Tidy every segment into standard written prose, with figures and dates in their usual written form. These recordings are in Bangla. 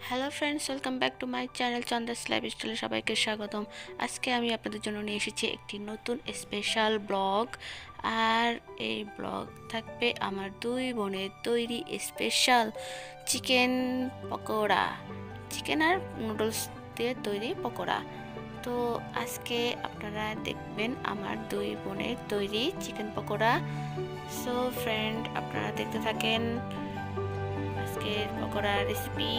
Hello friends, welcome back to my channel Chanda's লাইফস্টাইলে সবাইকে স্বাগতম। আজকে আমি আপনাদের জন্য নিয়ে এসেছি একটি নতুন স্পেশাল ব্লগ। আর এই ব্লগ থাকবে আমার দুই বোনের তৈরি স্পেশাল চিকেন পকোড়া, চিকেন আর নুডলস দিয়ে তৈরি পকোড়া। তো আজকে আপনারা দেখবেন আমার দুই বোনের তৈরি চিকেন পকোড়া। সো ফ্রেন্ড, আপনারা দেখতে থাকেন আজকের পকোড়ার রেসিপি।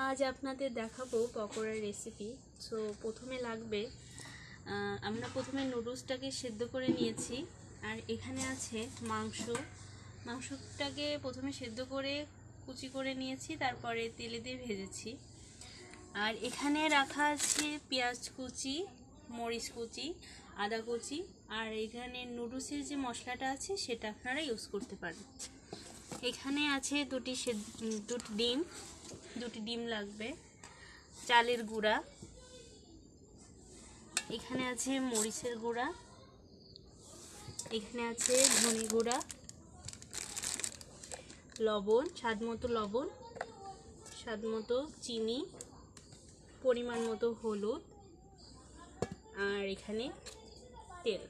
আজ আপনাদের দেখাবো পকোড়ার রেসিপি। সো প্রথমে লাগবে, আমরা প্রথমে নুডলসটাকে সেদ্ধ করে নিয়েছি। আর এখানে আছে মাংসটাকে প্রথমে সেদ্ধ করে কুচি করে নিয়েছি, তারপরে তেলে দিয়ে ভেজেছি। আর এখানে রাখা আছে পেঁয়াজ কুচি, মরিচ কুচি, আদা কুচি। আর এখানে নুডলসের যে মশলাটা আছে সেটা আপনারা ইউজ করতে পারেন। এখানে আছে দুটি ডিম লাগবে, চালের গুঁড়া, এখানে আছে মরিচের গুঁড়া, এখানে আছে ধনে গুঁড়া, লবণ, স্বাদ মতো চিনি, পরিমাণ মতো হলুদ, আর এখানে তেল।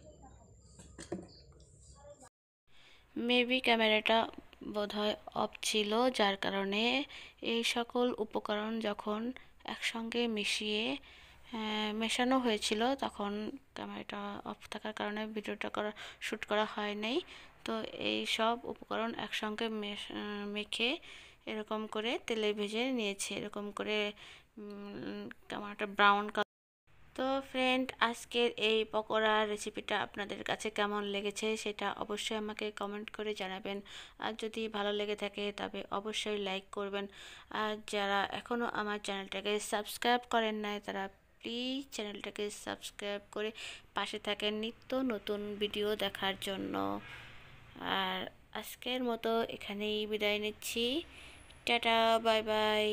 মেবি ক্যামেরাটা বোধহয় অফ ছিল, যার কারণে এই সকল উপকরণ যখন একসঙ্গে মেশানো হয়েছিল তখন ক্যামেরাটা অফ থাকার কারণে ভিডিওটা শ্যুট করা হয় নাই। তো এই সব উপকরণ একসঙ্গে মেখে এরকম করে তেলে ভেজে নিয়েছি, এরকম করে ক্যামেরাটা ব্রাউন। তো ফ্রেন্ড, আজকের এই পকোড়ার রেসিপিটা আপনাদের কাছে কেমন লেগেছে সেটা অবশ্যই আমাকে কমেন্ট করে জানাবেন। আর যদি ভালো লেগে থাকে তবে অবশ্যই লাইক করবেন। আর যারা এখনও আমার চ্যানেলটাকে সাবস্ক্রাইব করেন নাই তারা প্লিজ চ্যানেলটাকে সাবস্ক্রাইব করে পাশে থাকেন নিত্য নতুন ভিডিও দেখার জন্য। আর আজকের মতো এখানেই বিদায় নিচ্ছি। Tata, bye bye.